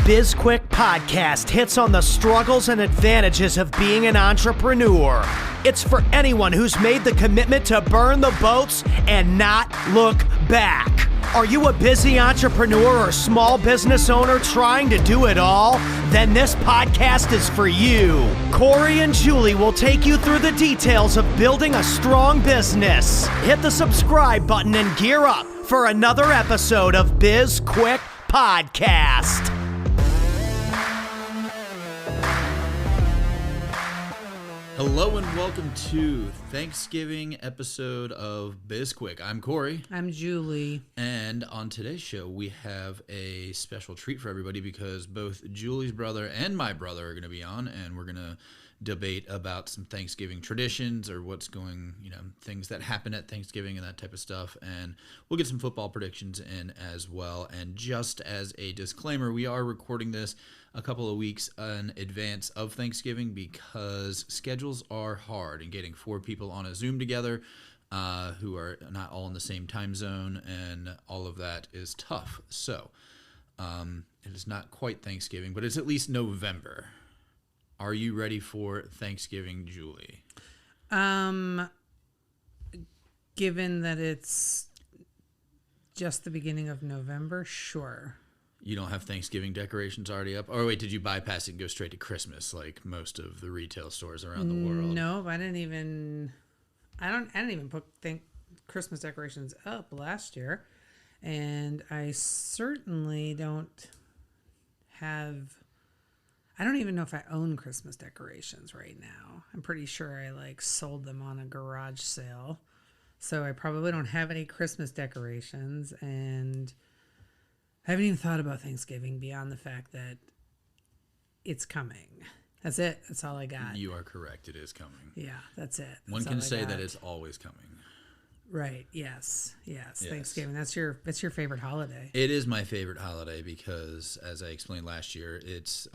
BizQuik podcast hits on the struggles and advantages of being an entrepreneur. It's for anyone who's made the commitment to burn the boats and not look back. Are you a busy entrepreneur or small business owner trying to do it all? Then this podcast is for you. Corey and Julie will take you through the details of building a strong business. Hit the subscribe button and gear up for another episode of BizQuik Podcast. Hello and welcome to Thanksgiving episode of BizQuik. I'm Corey. I'm Julie. And on today's show, we have a special treat for everybody because both Julie's brother and my brother are going to be on, and we're going to debate about some Thanksgiving traditions or what's going, things that happen at Thanksgiving and that type of stuff. And we'll get some football predictions in as well. And just as a disclaimer, we are recording this a couple of weeks in advance of Thanksgiving because schedules are hard, and getting 4 people on a Zoom together who are not all in the same time zone and all of that is tough. So it is not quite Thanksgiving, but it's at least November. Are you ready for Thanksgiving, Julie? Given that it's just the beginning of November, sure. You don't have Thanksgiving decorations already up? Or wait, did you bypass it and go straight to Christmas like most of the retail stores around the world? No, I didn't even put Christmas decorations up last year. And I certainly don't even know if I own Christmas decorations right now. I'm pretty sure I sold them on a garage sale. So I probably don't have any Christmas decorations, and I haven't even thought about Thanksgiving beyond the fact that it's coming. That's it. That's all I got. You are correct. It is coming. Yeah, that's it. One can say that it's always coming. Right. Yes. Thanksgiving. That's your favorite holiday. It is my favorite holiday because, as I explained last year, it's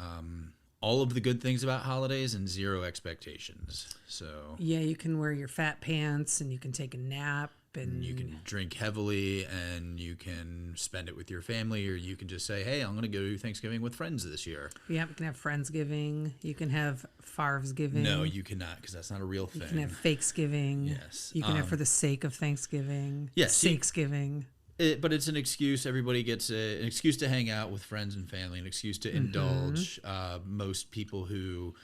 all of the good things about holidays and zero expectations. So yeah, you can wear your fat pants and you can take a nap and you can drink heavily and you can spend it with your family, or you can just say, hey, I'm going to go do Thanksgiving with friends this year. Yeah, you can have Friendsgiving. You can have Farvesgiving. No, you cannot, because that's not a real thing. You can have Fakesgiving. Yes. You can have for the sake of Thanksgiving. Yes. Sakesgiving. But it's an excuse. Everybody gets an excuse to hang out with friends and family, an excuse to indulge. Most people who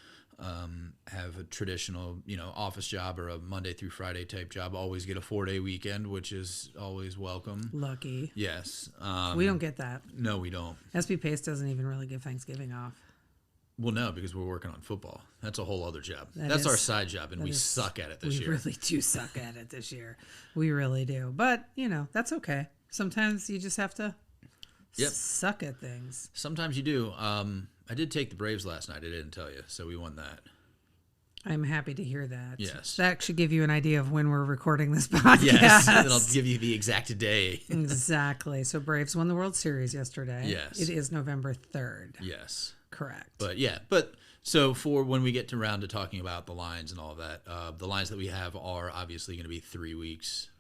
have a traditional, office job or a Monday through Friday type job always get a 4-day weekend, which is always welcome. Lucky. Yes. We don't get that. No, we don't. SB Pace doesn't even really give Thanksgiving off. Well, no, because we're working on football. That's a whole other job. That's our side job, and we suck at it this year. We really do suck at it this year. We really do. But, that's okay. Sometimes you just have to suck at things. Sometimes you do. I did take the Braves last night. I didn't tell you, so we won that. I'm happy to hear that. Yes. That should give you an idea of when we're recording this podcast. Yes, and I'll give you the exact day. Exactly. So Braves won the World Series yesterday. Yes. It is November 3rd. Yes. Correct. But so for when we get around to talking about the lines and all of that, the lines that we have are obviously going to be 3 weeks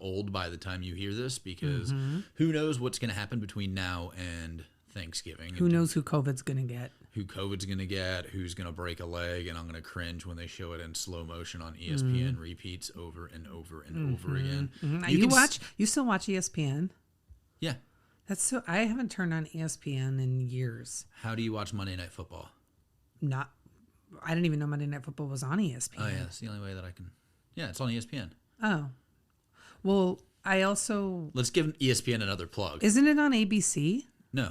old by the time you hear this, because who knows what's going to happen between now and Thanksgiving. Who knows who COVID's going to get? Who's going to break a leg, and I'm going to cringe when they show it in slow motion on ESPN repeats over and over and over again. You still watch ESPN? Yeah. I haven't turned on ESPN in years. How do you watch Monday Night Football? I didn't even know Monday Night Football was on ESPN. Oh, yeah. That's the only way that I can. Yeah, it's on ESPN. Oh. Well, I also... Let's give ESPN another plug. Isn't it on ABC? No.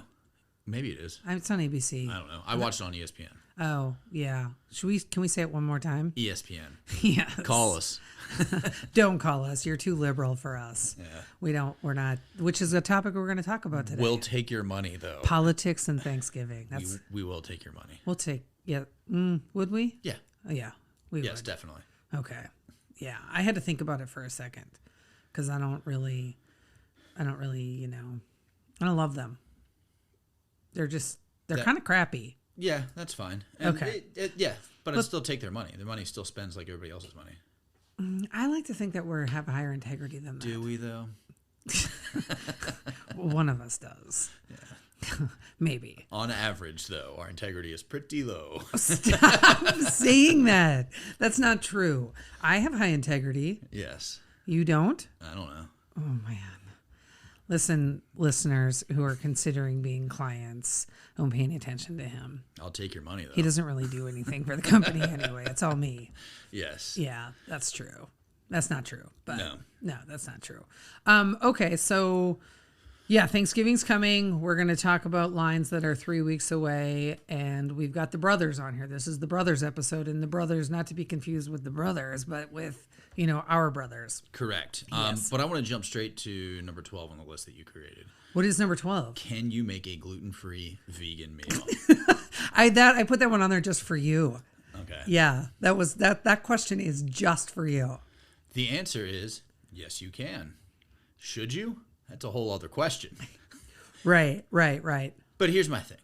Maybe it is. It's on ABC. I don't know. I watched it on ESPN. Oh, yeah. Can we say it one more time? ESPN. Yes. Call us. Don't call us. You're too liberal for us. Yeah. We're not, which is a topic we're going to talk about today. We'll take your money, though. Politics and Thanksgiving. We will take your money. We'll take, yeah. Would we? Yeah. Oh, yeah. We Yes, would. definitely. Okay. Yeah. I had to think about it for a second because I don't really, I don't love them. They're kind of crappy. Yeah, that's fine. And okay. But I'd still take their money. Their money still spends like everybody else's money. I like to think that we have higher integrity than that. Do we, though? One of us does. Yeah. Maybe. On average, though, our integrity is pretty low. Stop saying that. That's not true. I have high integrity. Yes. You don't? I don't know. Oh, man. Listen, listeners who are considering being clients, don't pay any attention to him. I'll take your money, though. He doesn't really do anything for the company anyway. It's all me. Yes. Yeah, that's true. That's not true. But No, that's not true. Okay, so yeah, Thanksgiving's coming. We're going to talk about lines that are 3 weeks away, and we've got the brothers on here. This is the brothers episode, and the brothers, not to be confused with the brothers, but with, our brothers. Correct. Yes. But I want to jump straight to number 12 on the list that you created. What is number 12? Can you make a gluten-free vegan meal? I put that one on there just for you. Okay. Yeah, that question is just for you. The answer is yes, you can. Should you? That's a whole other question. Right. But here's my thing.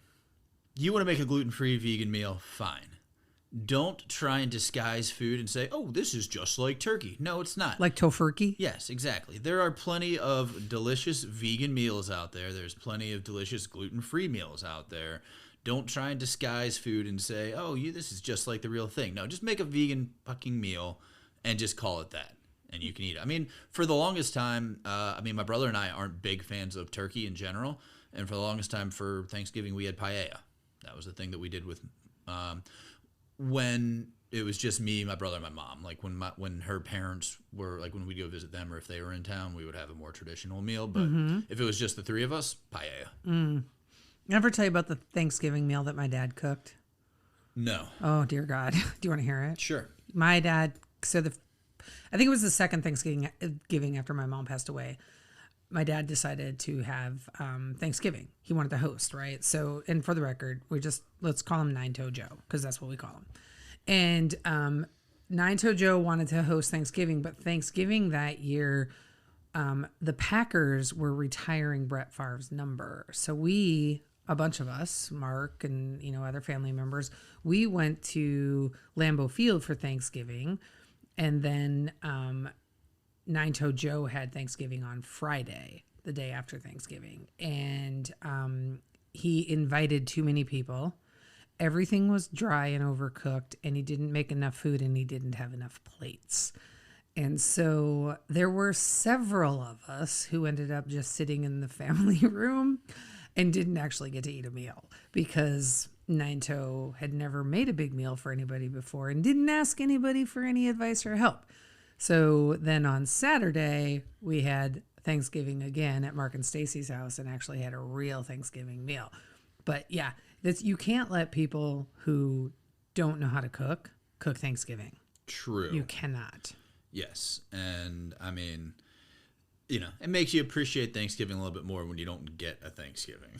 You want to make a gluten-free vegan meal? Fine. Don't try and disguise food and say, oh, this is just like turkey. No, it's not. Like tofurkey? Yes, exactly. There are plenty of delicious vegan meals out there. There's plenty of delicious gluten-free meals out there. Don't try and disguise food and say, oh, this is just like the real thing. No, just make a vegan fucking meal and just call it that. And you can eat it. I mean, for the longest time, my brother and I aren't big fans of turkey in general. And for the longest time for Thanksgiving, we had paella. That was the thing that we did with when it was just me, my brother, and my mom. Like when her parents were, like when we'd go visit them or if they were in town, we would have a more traditional meal. But if it was just the three of us, paella. Ever tell you about the Thanksgiving meal that my dad cooked? No. Oh, dear God. Do you want to hear it? Sure. My dad, I think it was the second Thanksgiving after my mom passed away. My dad decided to have Thanksgiving. He wanted to host, right? So, and for the record, let's call him Nine-Toe Joe, because that's what we call him. And Nine-Toe Joe wanted to host Thanksgiving, but Thanksgiving that year, the Packers were retiring Brett Favre's number. So a bunch of us, Mark and other family members, we went to Lambeau Field for Thanksgiving, and then Nine-Toe Joe had Thanksgiving on Friday, the day after Thanksgiving, and he invited too many people. Everything was dry and overcooked, and he didn't make enough food, and he didn't have enough plates. And so there were several of us who ended up just sitting in the family room and didn't actually get to eat a meal because Nine-Toe had never made a big meal for anybody before and didn't ask anybody for any advice or help. So then on Saturday, we had Thanksgiving again at Mark and Stacy's house and actually had a real Thanksgiving meal. But yeah, you can't let people who don't know how to cook Thanksgiving. True. You cannot. Yes. And I mean, it makes you appreciate Thanksgiving a little bit more when you don't get a Thanksgiving.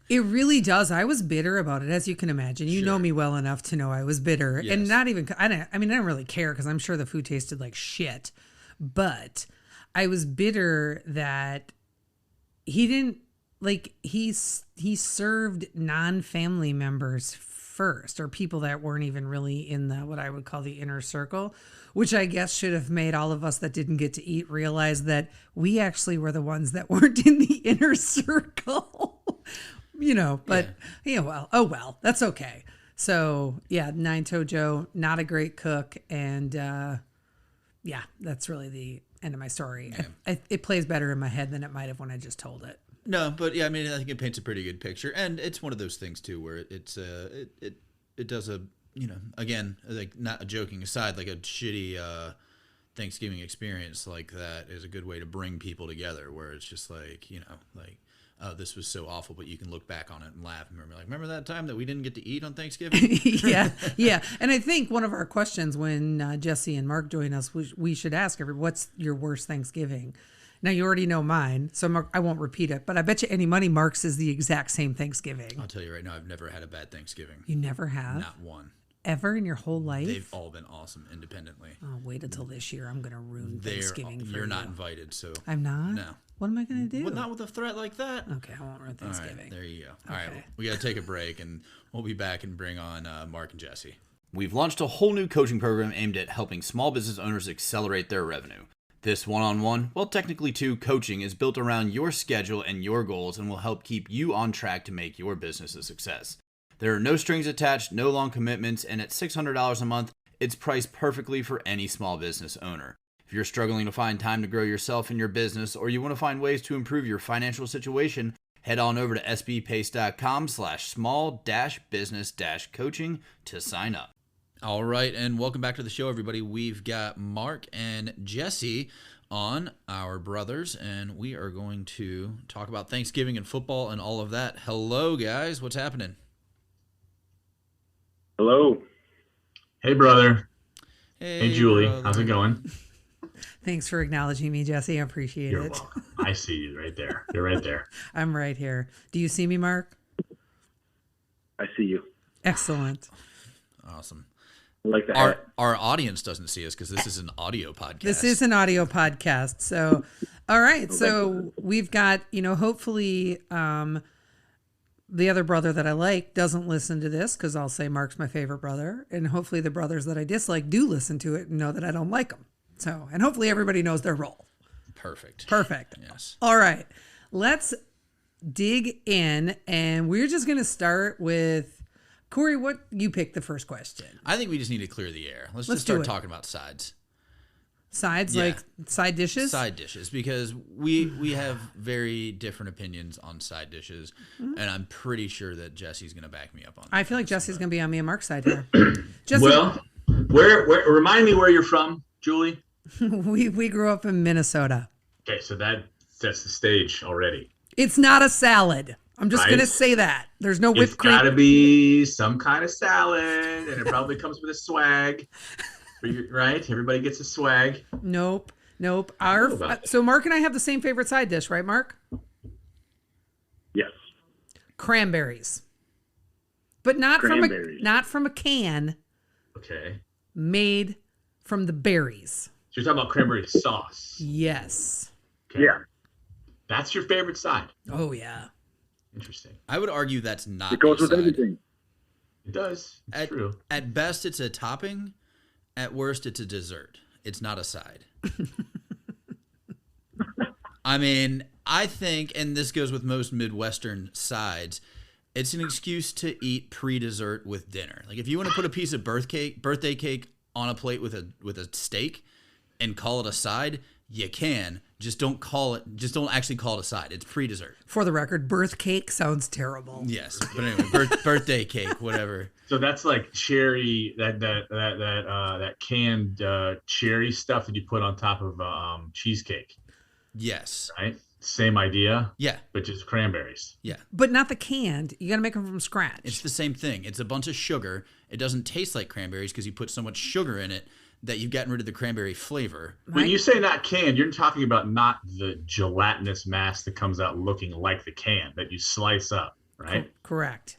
It really does. I was bitter about it, as you can imagine. You know me well enough to know I was bitter. Yes. And not even, I didn't really care because I'm sure the food tasted like shit. But I was bitter that he didn't, he served non-family members first, or people that weren't even really in what I would call the inner circle, which I guess should have made all of us that didn't get to eat realize that we actually were the ones that weren't in the inner circle. Well, that's okay. So yeah, Nine-Toe Joe, not a great cook. And that's really the end of my story. Yeah. It plays better in my head than it might have when I just told it. No, but yeah, I mean, I think it paints a pretty good picture. And it's one of those things too, where it does again, like not joking aside, like a shitty Thanksgiving experience like that is a good way to bring people together, where it's just like, oh, this was so awful, but you can look back on it and laugh and remember that time that we didn't get to eat on Thanksgiving? Yeah. And I think one of our questions when Jesse and Mark join us, we should ask everyone, what's your worst Thanksgiving? Now, you already know mine, so Mark, I won't repeat it, but I bet you any money Mark's is the exact same Thanksgiving. I'll tell you right now, I've never had a bad Thanksgiving. You never have? Not one. Ever in your whole life? They've all been awesome independently. Oh, wait until this year. I'm going to ruin Thanksgiving for you. You're not invited, so. I'm not? No. What am I going to do? Well, not with a threat like that. Okay, I won't ruin Thanksgiving. All right, there you go. All right, we got to take a break, and we'll be back and bring on Mark and Jesse. We've launched a whole new coaching program aimed at helping small business owners accelerate their revenue. This one-on-one, well, technically two, coaching is built around your schedule and your goals and will help keep you on track to make your business a success. There are no strings attached, no long commitments, and at $600 a month, it's priced perfectly for any small business owner. If you're struggling to find time to grow yourself and your business, or you want to find ways to improve your financial situation, head on over to sbpace.com/small-business-coaching to sign up. All right, and welcome back to the show, everybody. We've got Mark and Jesse on, our brothers, and we are going to talk about Thanksgiving and football and all of that. Hello, guys. What's happening? Hello. Hey, brother. Hey, Julie. brother. How's it going? Thanks for acknowledging me, Jesse. I appreciate You're it. welcome. I see you right there. You're right there. I'm right here. Do you see me, Mark? I see you. Excellent. Awesome. I like the hat. Our audience doesn't see us because this is an audio podcast. This is an audio podcast. So, all right. So we've got, hopefully the other brother that I like doesn't listen to this because I'll say Mark's my favorite brother. And hopefully the brothers that I dislike do listen to it and know that I don't like them. So, and hopefully everybody knows their role. Perfect. Yes. All right. Let's dig in, and we're just going to start with Corey. What you pick the first question? I think we just need to clear the air. Let's just do start it. talking about sides. Sides, Yeah. like side dishes? Side dishes, because we have very different opinions on side dishes, and I'm pretty sure that Jesse's going to back me up on that. I feel like Jesse's going to be on me and Mark's side here. Jesse, Well, where remind me where you're from, Julie? we grew up in Minnesota. Okay, so that sets the stage already. It's not a salad. I'm just Right. going to say that. There's no It's whipped cream. got to be some kind of salad, and it probably comes with a swag. Right? Everybody gets a swag. Nope. know about that. So Mark and I have the same favorite side dish, right, Mark? Yes. Cranberries. But not Cranberries. from a can, Okay. made from the berries. So you're talking about cranberry sauce. Yes. Okay. Yeah. That's your favorite side. Oh yeah. Interesting. I would argue that's not It goes a with side. everything. It does. It's true. At best, it's a topping. At worst, it's a dessert. It's not a side. I mean, I think, and this goes with most Midwestern sides, it's an excuse to eat pre-dessert with dinner. Like if you want to put a piece of birthday cake on a plate with a steak and call it a side, you can. Just don't actually call it a side. It's pre-dessert. For the record, birth cake sounds terrible. Yes, but anyway, birthday cake, whatever. So that's like cherry, that canned cherry stuff that you put on top of cheesecake, Yes. right? Same idea, Yeah. but just cranberries. Yeah. But not the canned. You got to make them from scratch. It's the same thing. It's a bunch of sugar. It doesn't taste like cranberries because you put so much sugar in it that you've gotten rid of the cranberry flavor. When you say not canned, you're talking about not the gelatinous mass that comes out looking like the can that you slice up, right? Correct.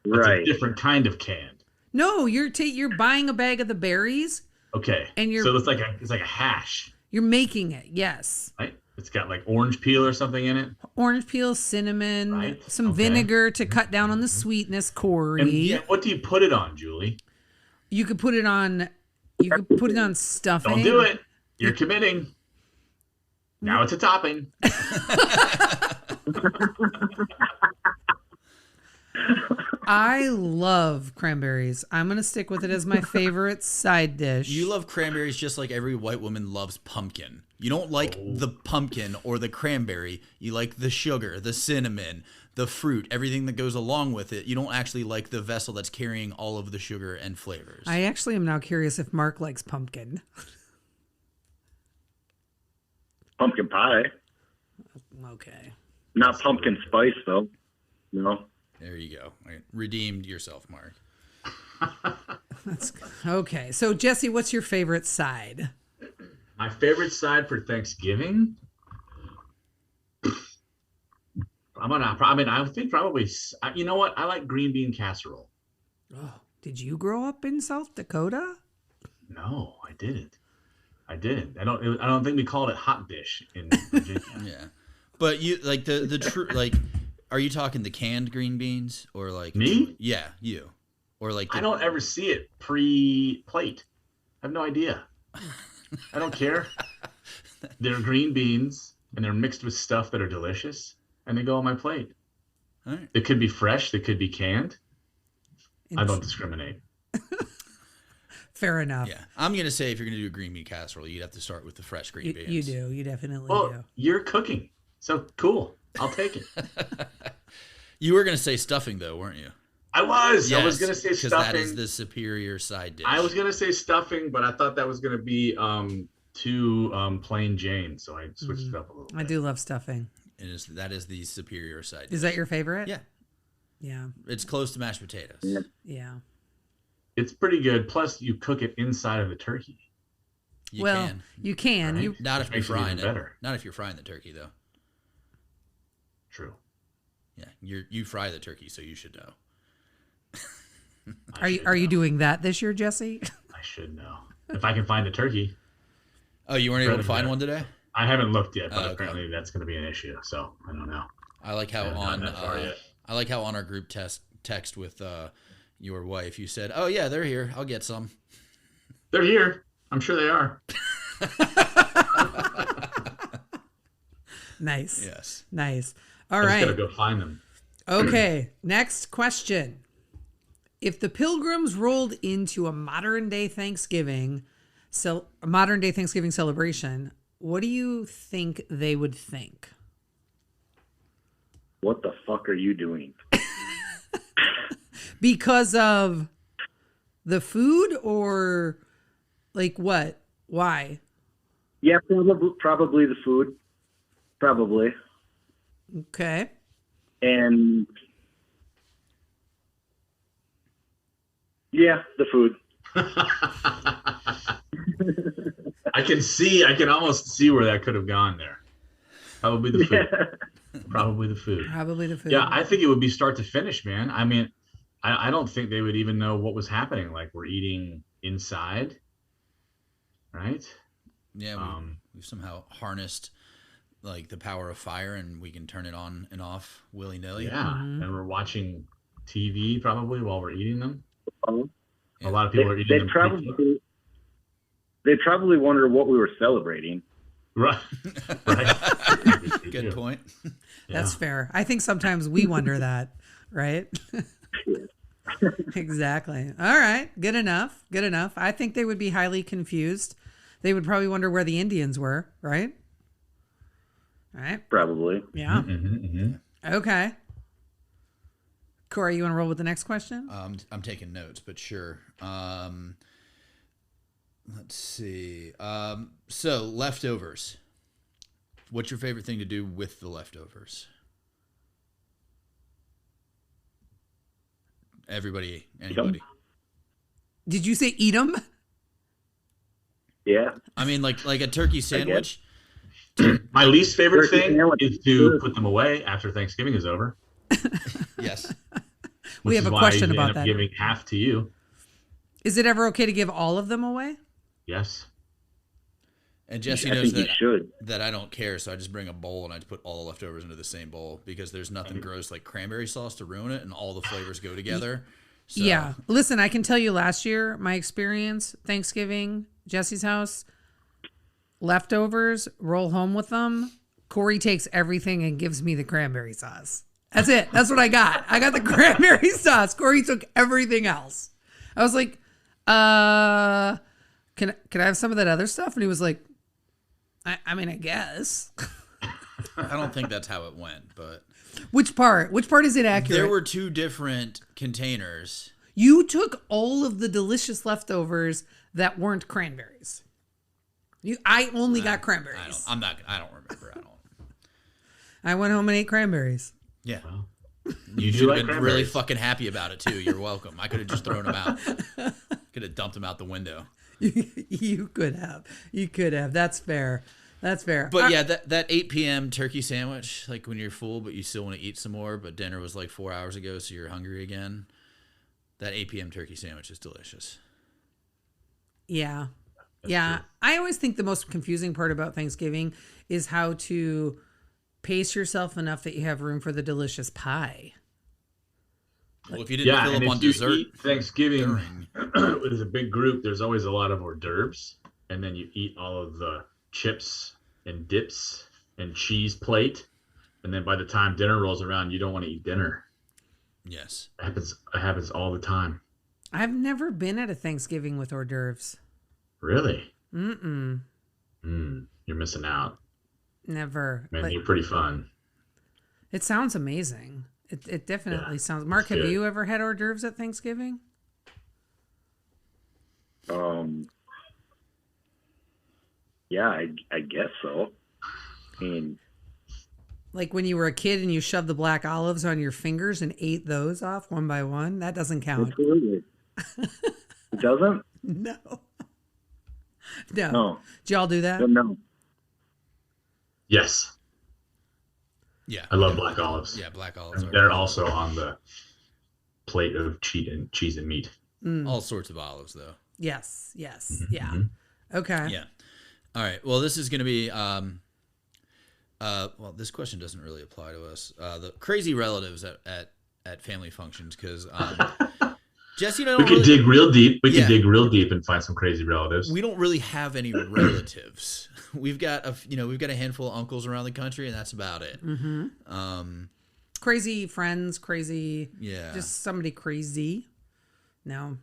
That's Right. a different kind of canned. No, you're buying a bag of the berries. Okay. And you're- so it's like a hash, You're making it. Yes. right? It's got like orange peel or something in it. Orange peel, cinnamon, Right. some Okay. vinegar to cut down on the sweetness, Corey. And yeah, what do you put it on, Julie? You could put it on stuffing. Don't do it. You're committing. Now it's a topping. I love cranberries. I'm going to stick with it as my favorite side dish. You love cranberries just like every white woman loves pumpkin. You don't like the pumpkin or the cranberry. You like the sugar, the cinnamon, the fruit, everything that goes along with it. You don't actually like the vessel that's carrying all of the sugar and flavors. I actually am now curious if Mark likes pumpkin. Pumpkin pie. Okay. Not pumpkin spice, though. No. There you go. All right. Redeemed yourself, Mark. That's okay. So Jesse, what's your favorite side? My favorite side for Thanksgiving. I think probably. You know what? I like green bean casserole. Oh, did you grow up in South Dakota? No, I didn't. I don't think we called it hot dish in Virginia. Yeah. But you like the true like are you talking the canned green beans or like Me? Yeah, you. Or like I don't ever see it pre-plate. I have no idea. I don't care. They're green beans, and they're mixed with stuff that are delicious, and they go on my plate. All right. They could be fresh. They could be canned. I don't discriminate. Fair enough. Yeah, I'm gonna say if you're gonna do a green bean casserole, you'd have to start with the fresh green beans. You do. You definitely Well, do. you're cooking, so cool. I'll take it. You were gonna say stuffing though, weren't you? I was Yes, gonna say because stuffing. that is the superior side dish. I was gonna say stuffing, but I thought that was gonna be too plain Jane, so I switched it up a little bit. I do love stuffing. That is the superior side dish. Is that your favorite? Yeah, Yeah. it's close to mashed potatoes. Yeah. It's pretty good. Plus, you cook it inside of the turkey. You well, can. you can. Right? You Not if you're Makes it even frying it. better. Not if you're frying the turkey though. True. Yeah, you fry the turkey, so you should know. are you doing that this year, Jesse? I should know. If I can find a turkey. Oh, you weren't able to Better find than one today? I haven't looked yet, but Oh, okay. apparently that's going to be an issue. So I don't know. I like how haven't gotten that far yet. I like how on our group text with your wife you said, "Oh yeah, they're here. I'll get some." They're here. I'm sure they are. Nice. Yes. Nice. All I just got to right. go find them. Okay. Next question. If the Pilgrims rolled into a modern day Thanksgiving celebration, what do you think they would think? What the fuck are you doing? Because of the food or like what? Why? Yeah, probably the food. Probably. Okay. And yeah, the food. I can almost see where that could have gone there. Probably the food. Probably the food. Probably the food. Yeah, I think it would be start to finish, man. I mean, I don't think they would even know what was happening. Like we're eating inside, right? Yeah, we've somehow harnessed like the power of fire, and we can turn it on and off willy nilly. Yeah, and we're watching TV probably while we're eating them. Um, A lot of people are eating them. They probably wonder what we were celebrating. Right. Right. Good point. That's fair. I think sometimes we wonder that, right? Exactly. All right. Good enough. Good enough. I think they would be highly confused. They would probably wonder where the Indians were, right? All right. Probably. Yeah. Mm-hmm. Okay. Corey, you want to roll with the next question? I'm taking notes, but sure. Let's see. So leftovers. What's your favorite thing to do with the leftovers? Anybody? Did you say eat them? Yeah. I mean, like a turkey sandwich. My least favorite Turkey thing sandwich. is to put them away after Thanksgiving is over. Yes. We have a Which is why I question usually about end up that. Giving half to you. Is it ever okay to give all of them away? Yes. And Jesse I knows think you should. that I don't care, so I just bring a bowl and I just put all the leftovers into the same bowl because there's nothing gross like cranberry sauce to ruin it, and all the flavors go together. So, Yeah. Listen, I can tell you last year, my experience, Thanksgiving, Jesse's house, leftovers, roll home with them. Corey takes everything and gives me the cranberry sauce. That's it. That's what I got. I got the cranberry sauce. Corey took everything else. I was like, can I have some of that other stuff? And he was like, I mean, I guess. I don't think that's how it went, but Which part? Which part is it accurate? there were two different containers. You took all of the delicious leftovers that weren't cranberries. I only got cranberries. I don't remember. I went home and ate cranberries. Yeah. You should do have like been really cranberries. fucking happy about it too. You're welcome. I could have just thrown them out. Could have dumped them out the window. You could have. You could have. That's fair. That's fair. But yeah, that 8 p.m. turkey sandwich, like when you're full but you still want to eat some more, but dinner was like 4 hours ago, so you're hungry again. That 8 p.m. turkey sandwich is delicious. Yeah. Yeah. I always think the most confusing part about Thanksgiving is how to pace yourself enough that you have room for the delicious pie. Well, if you didn't Yeah, fill and up on if you dessert, eat Thanksgiving during. as a big group, there's always a lot of hors d'oeuvres, and then you eat all of the chips and dips and cheese plate, and then by the time dinner rolls around, you don't want to eat dinner. Yes. It happens all the time. I've never been at a Thanksgiving with hors d'oeuvres. Really? Mm-mm. You're missing out. Never. Man, But they're pretty fun. it sounds amazing. It definitely sounds. Mark, have good. you ever had hors d'oeuvres at Thanksgiving? Yeah, I guess so. I mean, Like when you were a kid and you shoved the black olives on your fingers and ate those off one by one? That doesn't count. absolutely. It doesn't? No. No. No. Did y'all do that? No. Yes, Yeah. I love black olives. Yeah, black olives And are they're also on the plate of cheese and meat. all sorts of olives, though. Yes. Yes. Mm-hmm. Yeah. Okay. Yeah. All right. Well, this is going to be. Well, this question doesn't really apply to us. The crazy relatives at family functions, because Jesse, We could dig real deep. We Yeah. could dig real deep and find some crazy relatives. we don't really have any relatives. We've got a handful of uncles around the country, and that's about it. Crazy friends, crazy. Yeah. Just somebody crazy. No.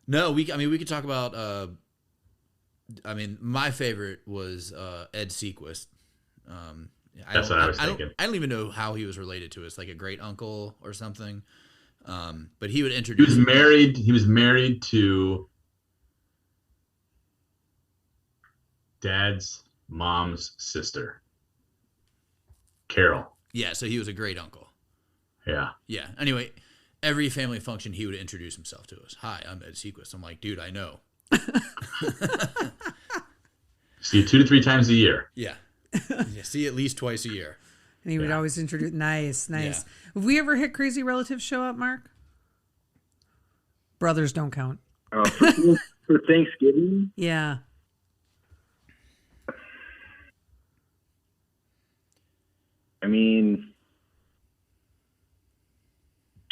No, we could talk about. My favorite was Ed Sequist. That's what I was thinking. I don't even know how he was related to us, like a great uncle or something. But he would He introduce. was married. He was married to Dad's mom's sister, Carol. Yeah, so he was a great uncle. Yeah. Yeah. Anyway, every family function, he would introduce himself to us. Hi, I'm Ed Sequist. I'm like, dude, I know. See you 2 to 3 times a year. Yeah. Yeah, see at least twice a year. And he would Yeah. always introduce. Nice. Yeah. Have we ever had crazy relatives show up, Mark? Brothers don't count. For Thanksgiving, Yeah. I mean,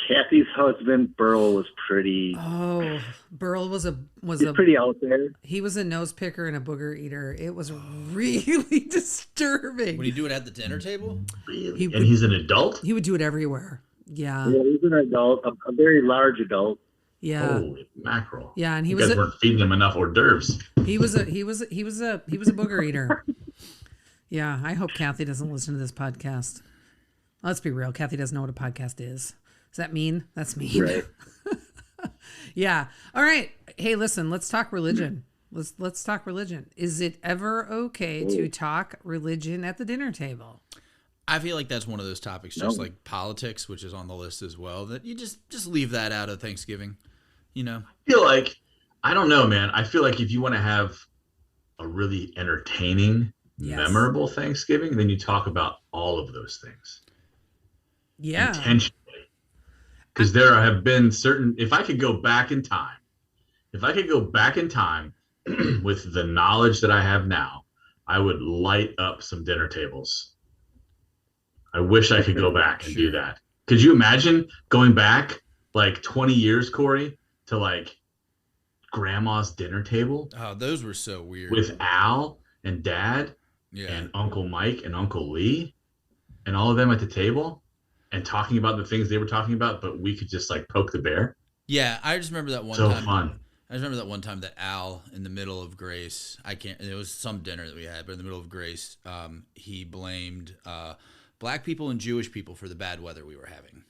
Kathy's husband Burl was pretty. Oh, Burl was He's pretty out there. he was a nose picker and a booger eater. It was really disturbing. When you do it at the dinner table? Really? He And would- he's an adult? He would do it everywhere. Yeah. Yeah, he's an adult, a very large adult. Yeah. Holy mackerel. Yeah, and he You was guys a, weren't feeding him enough hors d'oeuvres. he was a booger eater. Yeah, I hope Kathy doesn't listen to this podcast. Let's be real. Kathy doesn't know what a podcast is. Does that mean? That's mean. Right. Yeah. All right. Hey, listen, let's talk religion. Let's talk religion. Is it ever okay to talk religion at the dinner table? I feel like that's one of those topics, just like politics, which is on the list as well, that you just leave that out of Thanksgiving, you know? I feel like, I don't know, man. I feel like if you want to have a really entertaining, Yes. memorable Thanksgiving, then you talk about all of those things Yeah. intentionally. Because there have been certain, if I could go back in time with the knowledge that I have now, I would light up some dinner tables. I wish I could go back and do that. Could you imagine going back like 20 years, Corey, to like grandma's dinner table Oh, those were so weird. with Al and Dad yeah. and Uncle Mike and Uncle Lee and all of them at the table and talking about the things they were talking about, but we could just like poke the bear? Yeah, I just remember that one So time. fun. I just remember that one time that Al, in the middle of Grace, it was some dinner that we had, but in the middle of Grace, he blamed black people and Jewish people for the bad weather we were having.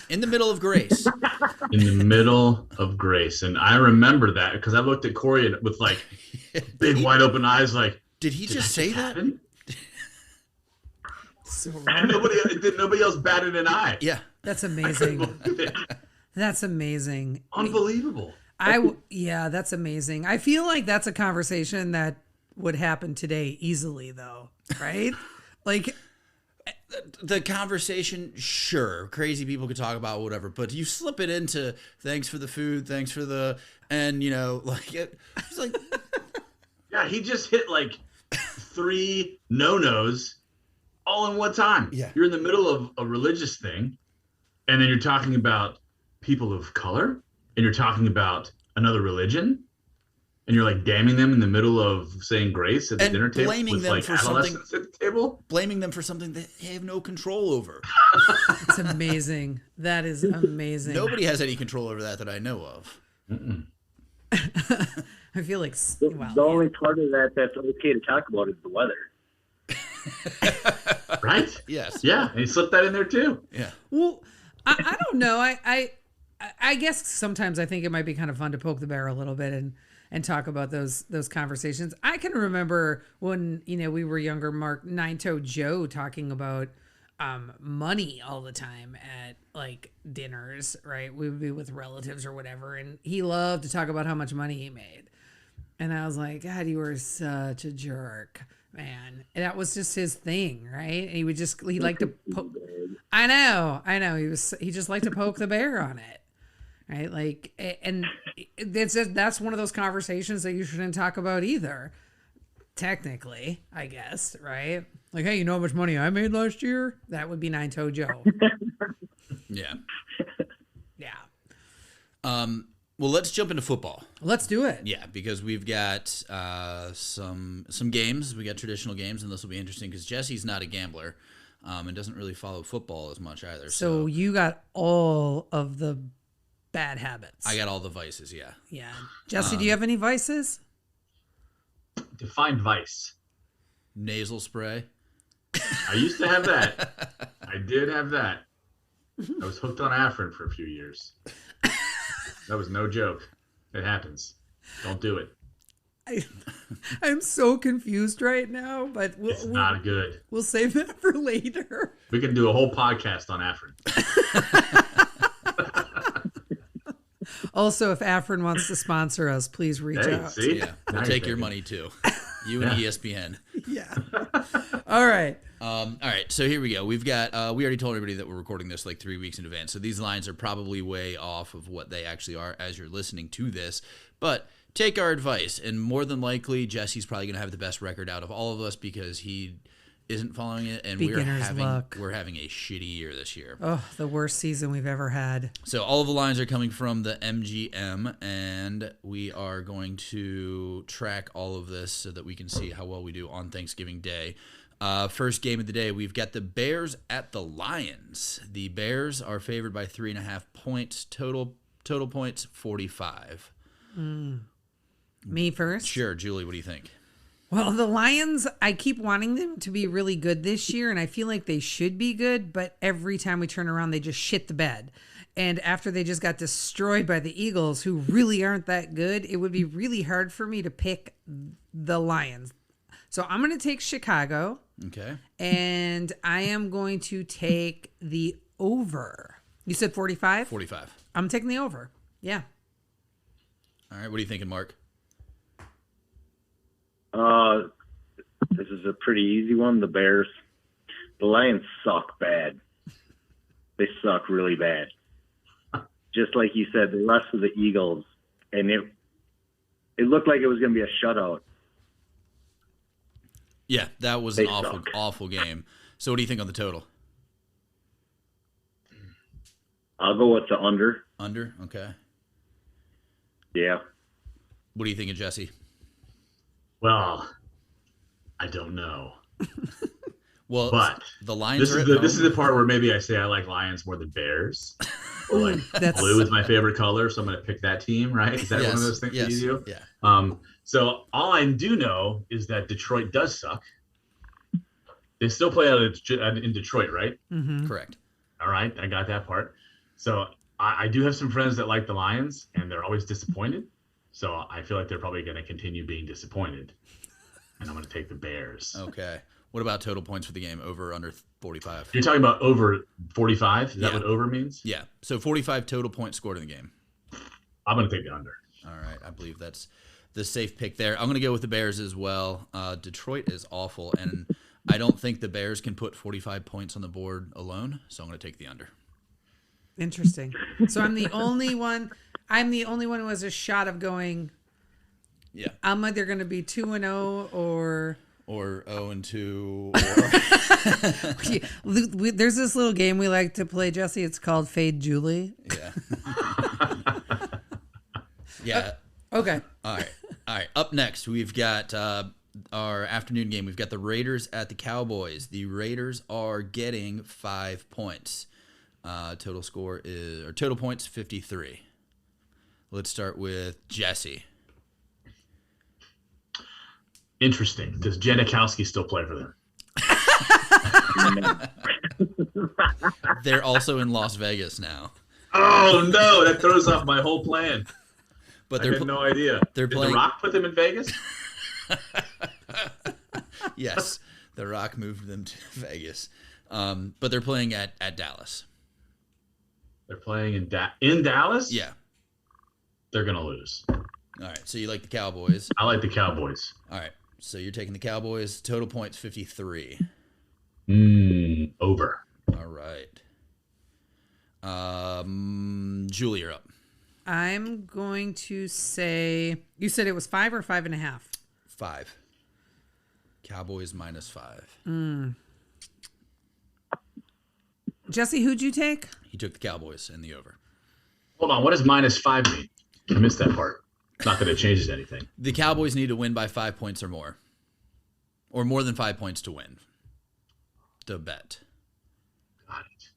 In the middle of Grace. In the middle of Grace. And I remember that because I looked at Corey with like big wide open eyes like, Did he just say that? happen? So And nobody else batted an eye. Yeah. That's amazing. That's amazing. Unbelievable. Yeah, that's amazing. I feel like that's a conversation that would happen today easily though, right? Like The conversation, sure, crazy people could talk about whatever, but you slip it into thanks for the food, thanks for the, and you know, like it's like, Yeah, he just hit like 3 no-nos all in one time. Yeah. You're in the middle of a religious thing, and then you're talking about people of color, and you're talking about another religion, and you're like damning them in the middle of saying grace at the And dinner table blaming with them like for something- adolescents at the table. Blaming them for something they have no control over. It's amazing. That is amazing. Nobody has any control over that I know of. I feel like, The only part of that that's okay to talk about is the weather. Right? Yes. Yeah, and he slipped that in there too. Yeah. well, I don't know. I guess sometimes I think it might be kind of fun to poke the bear a little bit and talk about those conversations. I can remember when, we were younger, Mark, Nine-Toed Joe talking about money all the time at like dinners, right? We would be with relatives or whatever, and he loved to talk about how much money he made. And I was like, God, you were such a jerk, man. And that was just his thing, right? And he liked to poke. I know. He just liked to poke the bear on it. Right. Like, and that's one of those conversations that you shouldn't talk about either. Technically, I guess. Right. Like, hey, you know how much money I made last year? That would be Nine-Toed Joe. Yeah. Yeah. Well, let's jump into football. Let's do it. Yeah, because we've got some games. We got traditional games, and this will be interesting because Jesse's not a gambler and doesn't really follow football as much either. So you got all of the bad habits. I got all the vices, yeah. Yeah. Jesse, do you have any vices? Define vice. Nasal spray. I used to have that. I did have that. I was hooked on Afrin for a few years. That was no joke. It happens. Don't do it. I'm so confused right now, but It's not good. We'll save that for later. We can do a whole podcast on Afrin. Also, if Afrin wants to sponsor us, please reach Hey, out. see? Yeah, Now we'll you're take your thinking. money too. You and ESPN. Yeah. All right. All right, so here we go. We've got, we already told everybody that we're recording this like 3 weeks in advance. So these lines are probably way off of what they actually are as you're listening to this. But take our advice. And more than likely, Jesse's probably going to have the best record out of all of us because he isn't following it. And Beginner's luck. we're having a shitty year this year. Oh, the worst season we've ever had. So all of the lines are coming from the MGM, and we are going to track all of this so that we can see how well we do on Thanksgiving Day. First game of the day, we've got the Bears at the Lions. The Bears are favored by 3.5 points. Total points, 45. Me first? Sure, Julie, what do you think? Well, the Lions, I keep wanting them to be really good this year, and I feel like they should be good, but every time we turn around, they just shit the bed. And after they just got destroyed by the Eagles, who really aren't that good, it would be really hard for me to pick the Lions. So I'm going to take Chicago. Okay. And I am going to take the over. You said 45? 45. I'm taking the over. Yeah. All right, what are you thinking, Mark? This is a pretty easy one. The Bears. The Lions suck bad. They suck really bad. Just like you said, the rest of the Eagles, and it looked like it was going to be a shutout. Yeah, that was They an awful, suck. awful game. So what do you think on the total? I'll go with the under. Under? Okay. Yeah. What do you think of Jesse? Well, I don't know. Well, But the Lions This are is at the home. this is the part where maybe I say I like Lions more than Bears. Or like That's- blue is my favorite color, so I'm going to pick that team. Right? Is that one of those things that you do? Yeah. So all I do know is that Detroit does suck. They still play out in Detroit, right? Mm-hmm. Correct. All right, I got that part. So I do have some friends that like the Lions, and they're always disappointed. So I feel like they're probably going to continue being disappointed, and I'm going to take the Bears. Okay. What about total points for the game? Over, under 45? You're talking about over 45? Is that Yeah. what over means? Yeah. So 45 total points scored in the game. I'm going to take the under. All right. I believe that's the safe pick there. I'm going to go with the Bears as well. Detroit is awful, and I don't think the Bears can put 45 points on the board alone, so I'm going to take the under. Interesting. So I'm the only one. I'm the only one who has a shot of going. Yeah. I'm either going to be 2-0 or. Or 0-2. There's this little game we like to play, Jesse. It's called Fade Julie. Yeah. Yeah. Okay. All right. All right, up next, we've got our afternoon game. We've got the Raiders at the Cowboys. The Raiders are getting 5 points. Total points 53. Let's start with Jesse. Interesting. Does Janikowski still play for them? They're also in Las Vegas now. Oh no, that throws off my whole plan. But I had no idea. They're Did playing. The Rock put them in Vegas? Yes, The Rock moved them to Vegas. But they're playing at Dallas. They're playing in Dallas? Yeah. They're going to lose. All right. So you like the Cowboys. I like the Cowboys. All right. So you're taking the Cowboys. Total points 53. Over. All right. Julie, you're up. I'm going to say, you said it was 5 or 5.5? 5. Cowboys -5. Jesse, who'd you take? He took the Cowboys in the over. Hold on. What does -5 mean? I missed that part. Not that it changes anything. The Cowboys need to win by 5 points or more than 5 points to win. To bet. Got it.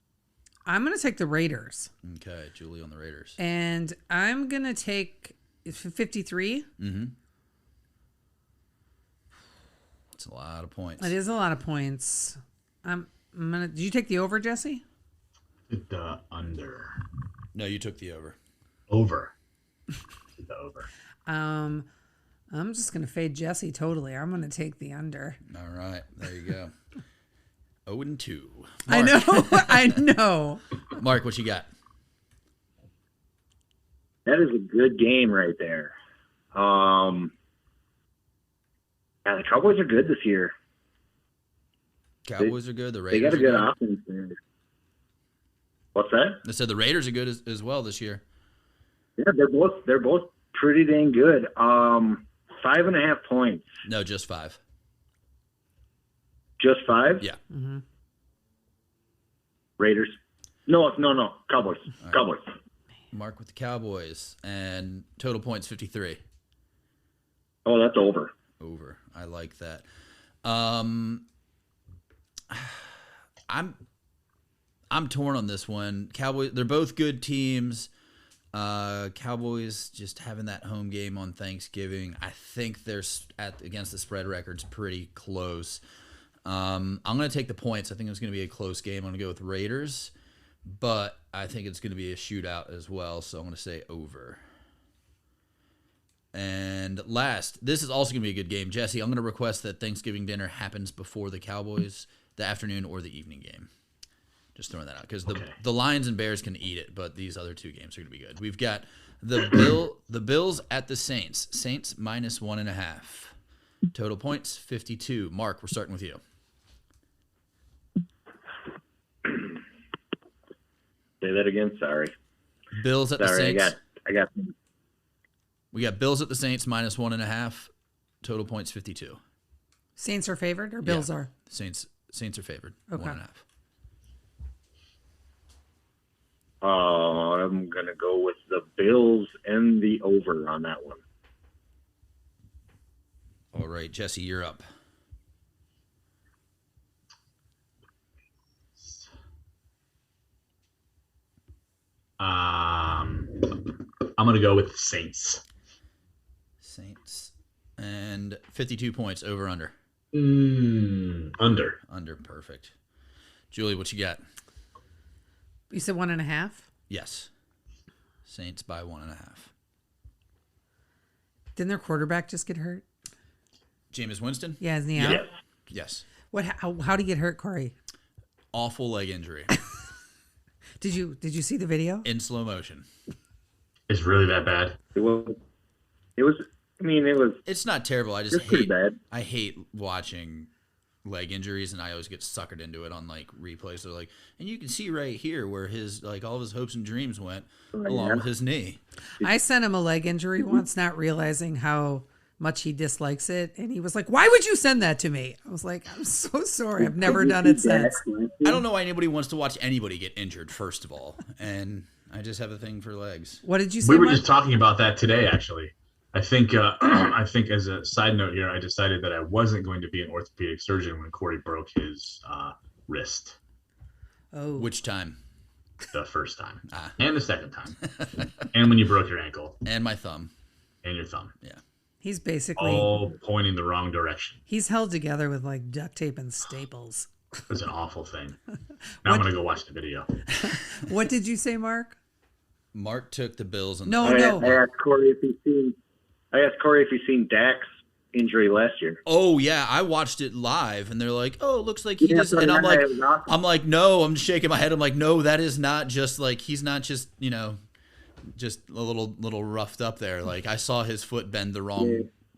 I'm going to take the Raiders. Okay, Julie on the Raiders. And I'm going to take 53. It's a lot of points. It is a lot of points. I'm gonna. Did you take the over, Jesse? The under. No, you took the over. Over. The over. I'm just gonna fade Jesse totally. I'm gonna take the under. All right, there you go. 0-2. I know. I know. Mark, what you got? That is a good game right there. Yeah, the Cowboys are good this year. Cowboys are good. The They Raiders got a are good good. offense there. What's that? I said the Raiders are good as well this year. Yeah, they're both pretty dang good. 5.5 points. No, just 5. Just 5? Yeah. Raiders. No. Cowboys. Right. Cowboys. Mark with the Cowboys. And total points 53. Oh, that's over. Over. I like that. I'm torn on this one. Cowboys, they're both good teams. Cowboys just having that home game on Thanksgiving. I think they're against the spread record's pretty close. I'm going to take the points. I think it's going to be a close game. I'm going to go with Raiders, but I think it's going to be a shootout as well, so I'm going to say over. And last, this is also going to be a good game. Jesse, I'm going to request that Thanksgiving dinner happens before the Cowboys, the afternoon or the evening game. Just throwing that out because the Lions and Bears can eat it, but these other two games are going to be good. We've got the Bills at the Saints. Saints -1.5. Total points 52. Mark, we're starting with you. Say that again. Sorry. Bills at the Saints. I got. We got Bills at the Saints -1.5. Total points 52. Saints are favored or Bills Yeah. are? Saints are favored. Okay. 1.5. I'm gonna go with the Bills and the over on that one. All right, Jesse, you're up. I'm gonna go with the Saints. Saints and 52 points over under. Under. Under, perfect. Julie, what you got? You said 1.5? Yes. Saints by 1.5. Didn't their quarterback just get hurt? Jameis Winston? Yeah, isn't he out? Yes. Yes. How did he get hurt, Corey? Awful leg injury Did you see the video? in slow motion. It's really that bad. It was. I mean, it was. It's not terrible. I just It's pretty hate. bad. I hate watching leg injuries, and I always get suckered into it on like replays. They're like, and you can see right here where his all of his hopes and dreams went along with his knee. I sent him a leg injury once, not realizing how much he dislikes it, and he was like, "Why would you send that to me?" I was like, "I'm so sorry. I've never done it since." I don't know why anybody wants to watch anybody get injured. First of all, and I just have a thing for legs. What did you say? We were Mark? just talking about that today, actually. I think I think as a side note here, I decided that I wasn't going to be an orthopedic surgeon when Corey broke his wrist Oh, Which time? the first time and the second time, and when you broke your ankle And my thumb. and your thumb, he's basically all pointing the wrong direction. he's held together with like duct tape and staples. It was an awful thing. Now I'm gonna go watch the video. What did you say, Mark? Mark took the Bills and No, I no. asked Corey if he's seen Dak's injury last year. Oh yeah, I watched it live, and they're like, "Oh, it looks like he just." so And I'm yeah, like, it was awesome. no, I'm just shaking my head. I'm like, no, that is not just like he's not just just a little roughed up there. Like I saw his foot bend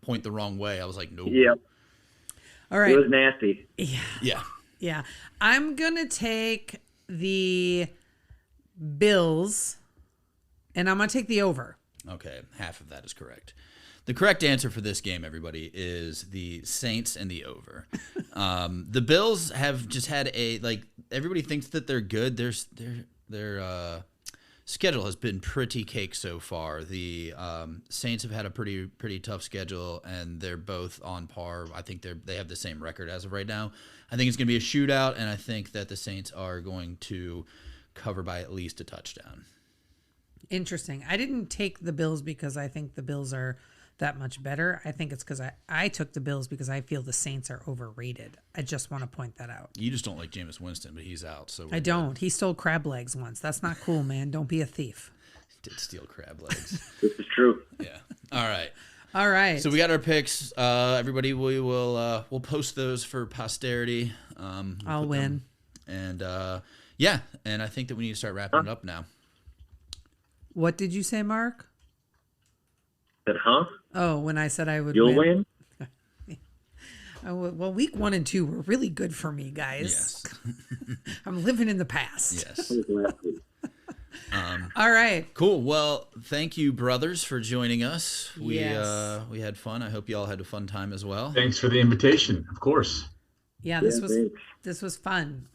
point the wrong way. I was like, nope. Yep, All it right. was nasty. Yeah. Yeah. I'm going to take the Bills and I'm going to take the over. Okay, half of that is correct. The correct answer for this game, everybody, is the Saints and the over. The Bills have just had everybody thinks that they're good. Their schedule has been pretty cake so far. The Saints have had a pretty tough schedule, and they're both on par. I think they have the same record as of right now. I think it's going to be a shootout, and I think that the Saints are going to cover by at least a touchdown. Interesting. I didn't take the Bills because I think the Bills are that much better. I think it's because I took the Bills because I feel the Saints are overrated. I just want to point that out. You just don't like Jameis Winston, but he's out. So I don't. He stole crab legs once. That's not cool, man. Don't be a thief. Did steal crab legs. This is true. Yeah. All right. All right. So we got our picks. Everybody, we'll post those for posterity. I'll win. And yeah, and I think that we need to start wrapping it up now. What did you say, Mark? Said, huh? Oh, when I said I would You'll win? Oh, well, week 1 and 2 were really good for me, guys. Yes. I'm living in the past. Yes. All right. Cool. Well, thank you, brothers, for joining us. Yes. We had fun. I hope you all had a fun time as well. Thanks for the invitation, of course. Yeah, this was fun.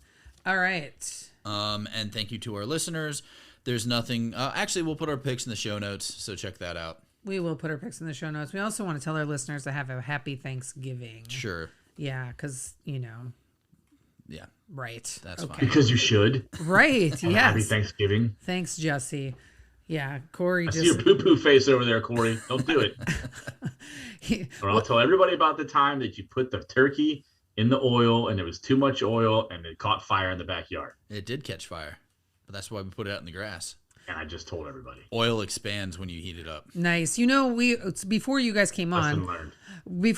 All right. And thank you to our listeners. There's nothing. Actually, we'll put our picks in the show notes, so check that out. We will put our picks in the show notes. We also want to tell our listeners to have a happy Thanksgiving. Sure. Yeah, because, Yeah. right. That's fine. Because you should. Right, Happy yes. Thanksgiving. Thanks, Jesse. Yeah, Corey I see your just... poo-poo face over there, Corey. Don't do it. Or I'll tell everybody about the time that you put the turkey in the oil and there was too much oil and it caught fire in the backyard. It did catch fire, but that's why we put it out in the grass. And I just told everybody. Oil expands when you heat it up. Nice. Before you guys came Lesson on, learned. we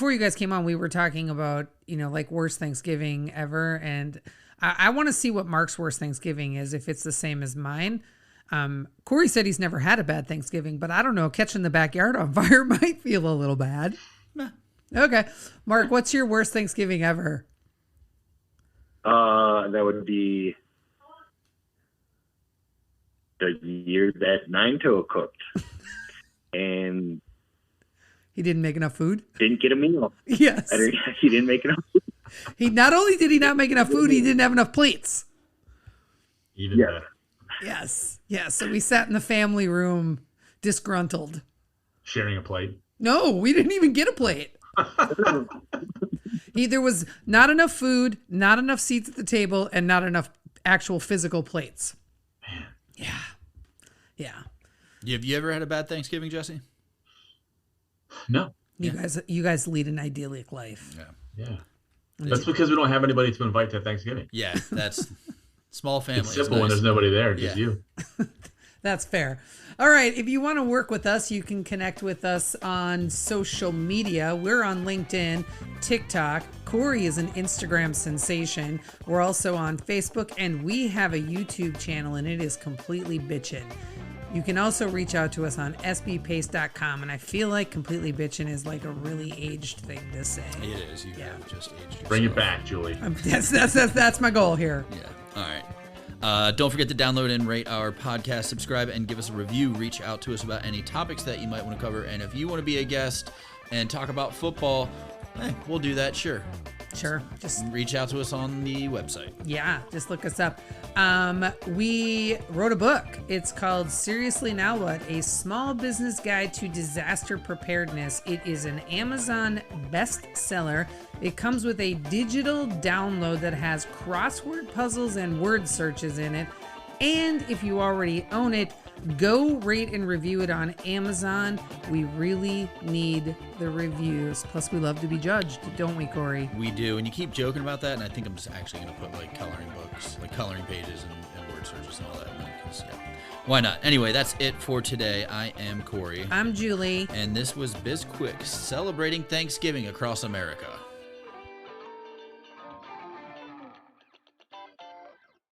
were talking about, like worst Thanksgiving ever. And I want to see what Mark's worst Thanksgiving is, if it's the same as mine. Corey said he's never had a bad Thanksgiving, but I don't know. Catching the backyard on fire might feel a little bad. Nah. Okay. Mark, what's your worst Thanksgiving ever? That would be the year that Nine Toe cooked and He didn't make enough food? didn't get a meal. Yes. He didn't make enough food. He not only did he not make enough food, he didn't have enough plates. Even Yeah. better. Yes. Yes. So we sat in the family room disgruntled. Sharing a plate. No, we didn't even get a plate. There was not enough food, not enough seats at the table, and not enough actual physical plates. Man. Yeah. Yeah. Have you ever had a bad Thanksgiving, Jesse? No. You guys lead an idyllic life. Yeah. Yeah. That's because we don't have anybody to invite to Thanksgiving. Yeah, that's small family. It's simple when there's nobody there, just you. That's fair. All right. If you want to work with us, you can connect with us on social media. We're on LinkedIn, TikTok. Corey is an Instagram sensation. We're also on Facebook, and we have a YouTube channel, and it is completely bitchin'. You can also reach out to us on sbpace.com, and I feel like completely bitchin' is like a really aged thing to say. It is. You have just aged yourself. Bring it back, Julie. That's my goal here. Yeah. All right. Don't forget to download and rate our podcast, subscribe, and give us a review. Reach out to us about any topics that you might want to cover. And if you want to be a guest and talk about football, we'll do that, sure. Sure. Just reach out to us on the website. Yeah, just look us up. We wrote a book. It's called Seriously Now What? A Small Business Guide to Disaster Preparedness. It is an Amazon bestseller. It comes with a digital download that has crossword puzzles and word searches in it. And if you already own it, go rate and review it on Amazon. We really need the reviews. Plus, we love to be judged, don't we, Corey? We do, and you keep joking about that, and I think I'm just actually going to put like coloring books, like coloring pages and word searches and all that. Because, yeah, why not? Anyway, that's it for today. I am Corey. I'm Julie. And this was BizQuik, celebrating Thanksgiving across America.